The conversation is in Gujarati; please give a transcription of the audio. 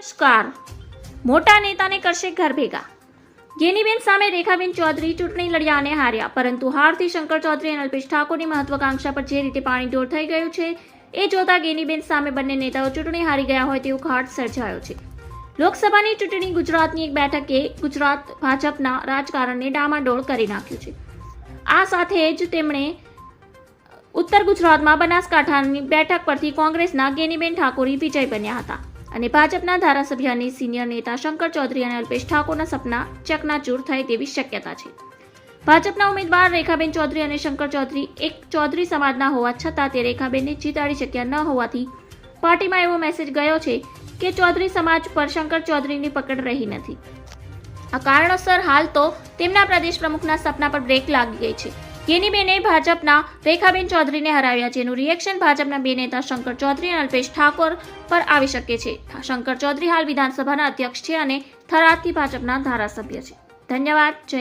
નમસ્કાર. મોટા નેતાને કરશે ઘર ભેગા. ગેનીબેન સામે રેખાબેન ચૌધરી ચૂંટણી લડ્યા અને હાર્યા, પરંતુ હારથી શંકર ચૌધરી અને અલ્પેશ ઠાકોરની મહત્વાકાંક્ષા પર જે રીતે પાણી ઢોળ થઈ ગયું છે એ જોતા ગેનીબેન સામે બંને નેતાઓ ચૂંટણી હારી ગયા હોય તેવું ખાટ સર્જાયો છે. લોકસભાની ચૂંટણી ગુજરાતની એક બેઠકે ગુજરાત ભાજપના રાજકારણને ડામાડોળ કરી નાખ્યું છે. આ સાથે જ તેમણે ઉત્તર ગુજરાતમાં બનાસકાંઠાની બેઠક પરથી કોંગ્રેસના ગેનીબેન ઠાકોર વિજય બન્યા હતા અને ભાજપના ધારાસભ્ય અને સિનિયર નેતા શંકર ચૌધરી અને અલ્પેશ ઠાકોરના સપના ચકનાચૂર થાય તેવી શક્યતા છે. ભાજપના ઉમેદવાર રેખાબેન ચૌધરી અને શંકર ચૌધરી એક ચૌધરી સમાજના હોવા છતાં તે રેખાબેનને જીતાડી શક્યા ન હોવાથી પાર્ટીમાં એવો મેસેજ ગયો છે કે ચૌધરી સમાજ પર શંકર ચૌધરીની પકડ રહી નથી. આ કારણોસર હાલ તો તેમના પ્રદેશ પ્રમુખના સપના પર બ્રેક લાગી ગઈ છે. ગેનીબેને ભાજપના રેખાબેન ચૌધરીને હરાવ્યા, જેનું રિએક્શન ભાજપના બે નેતા શંકર ચૌધરી અને અલ્પેશ ઠાકોર પર આવી શકે છે. શંકર ચૌધરી હાલ વિધાનસભાના અધ્યક્ષ છે અને થરાદથી ભાજપના ધારાસભ્ય છે. ધન્યવાદ. જય